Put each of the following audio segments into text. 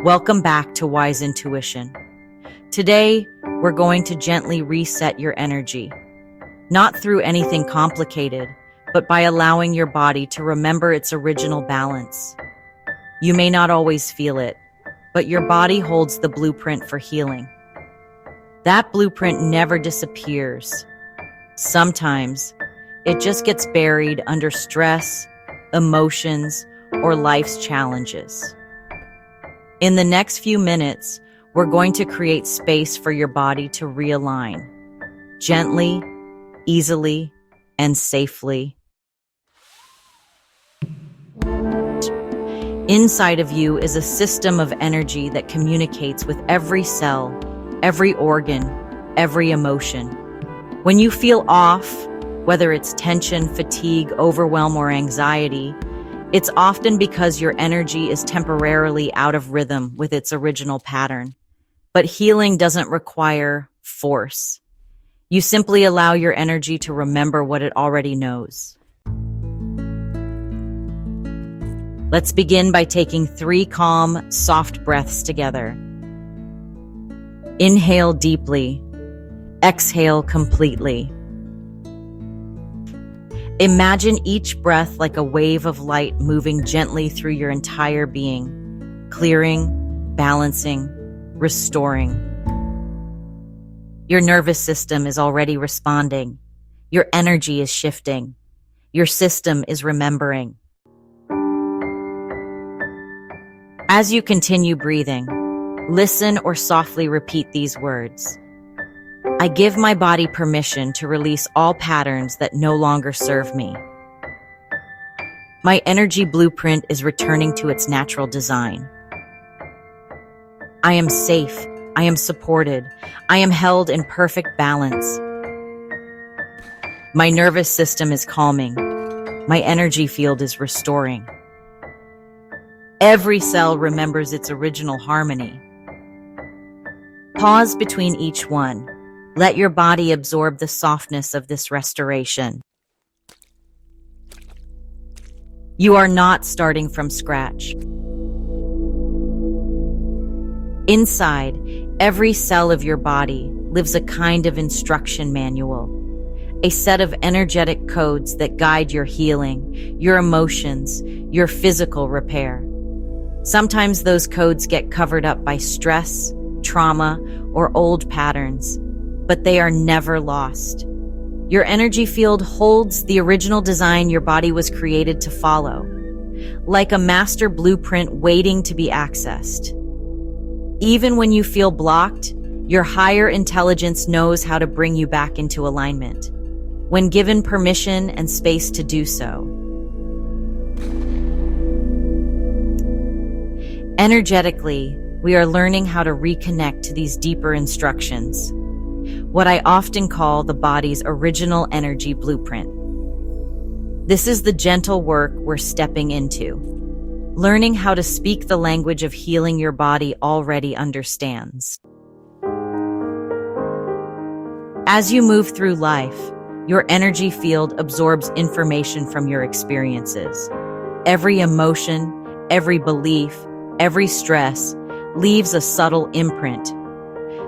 Welcome back to Wise Intuition. Today, we're going to gently reset your energy, not through anything complicated, but by allowing your body to remember its original balance. You may not always feel it, but your body holds the blueprint for healing. That blueprint never disappears. Sometimes, it just gets buried under stress, emotions, or life's challenges. In the next few minutes, we're going to create space for your body to realign, gently, easily, and safely. Inside of you is a system of energy that communicates with every cell, every organ, every emotion. When you feel off, whether it's tension, fatigue, overwhelm, or anxiety, it's often because your energy is temporarily out of rhythm with its original pattern. But healing doesn't require force. You simply allow your energy to remember what it already knows. Let's begin by taking 3 calm, soft breaths together. Inhale deeply. Exhale completely. Imagine each breath like a wave of light moving gently through your entire being, clearing, balancing, restoring. Your nervous system is already responding. Your energy is shifting. Your system is remembering. As you continue breathing, listen or softly repeat these words. I give my body permission to release all patterns that no longer serve me. My energy blueprint is returning to its natural design. I am safe. I am supported. I am held in perfect balance. My nervous system is calming. My energy field is restoring. Every cell remembers its original harmony. Pause between each one. Let your body absorb the softness of this restoration. You are not starting from scratch. Inside, every cell of your body lives a kind of instruction manual, a set of energetic codes that guide your healing, your emotions, your physical repair. Sometimes those codes get covered up by stress, trauma, or old patterns, but they are never lost. Your energy field holds the original design your body was created to follow, like a master blueprint waiting to be accessed. Even when you feel blocked, your higher intelligence knows how to bring you back into alignment, when given permission and space to do so. Energetically, we are learning how to reconnect to these deeper instructions, what I often call the body's original energy blueprint. This is the gentle work we're stepping into, learning how to speak the language of healing your body already understands. As you move through life, your energy field absorbs information from your experiences. Every emotion, every belief, every stress leaves a subtle imprint.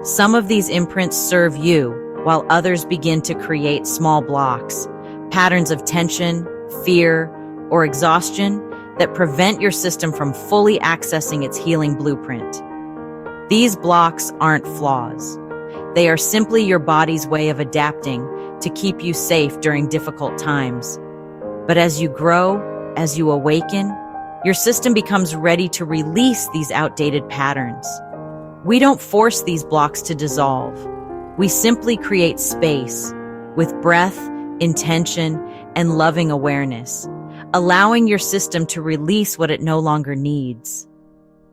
Some of these imprints serve you, while others begin to create small blocks, patterns of tension, fear, or exhaustion that prevent your system from fully accessing its healing blueprint. These blocks aren't flaws. They are simply your body's way of adapting to keep you safe during difficult times. But as you grow, as you awaken, your system becomes ready to release these outdated patterns. We don't force these blocks to dissolve. We simply create space with breath, intention, and loving awareness, allowing your system to release what it no longer needs.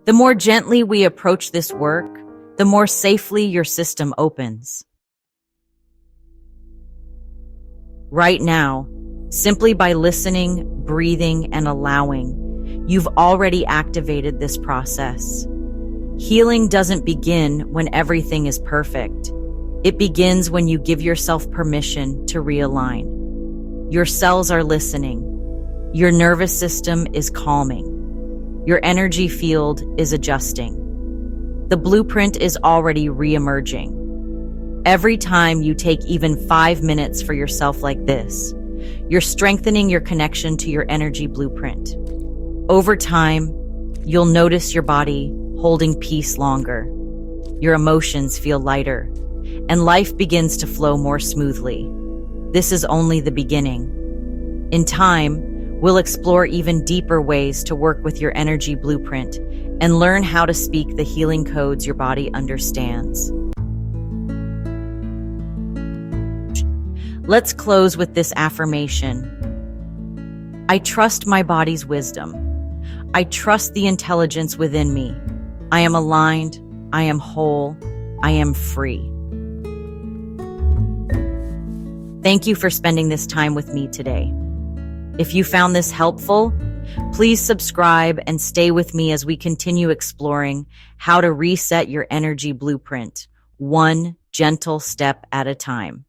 The more gently we approach this work, the more safely your system opens. Right now, simply by listening, breathing, and allowing, you've already activated this process. Healing doesn't begin when everything is perfect. It begins when you give yourself permission to realign. Your cells are listening. Your nervous system is calming. Your energy field is adjusting. The blueprint is already re-emerging. Every time you take even 5 minutes for yourself like this, you're strengthening your connection to your energy blueprint. Over time, you'll notice your body holding peace longer. Your emotions feel lighter, and life begins to flow more smoothly. This is only the beginning. In time, we'll explore even deeper ways to work with your energy blueprint and learn how to speak the healing codes your body understands. Let's close with this affirmation. I trust my body's wisdom. I trust the intelligence within me. I am aligned. I am whole. I am free. Thank you for spending this time with me today. If you found this helpful, please subscribe and stay with me as we continue exploring how to reset your energy blueprint, one gentle step at a time.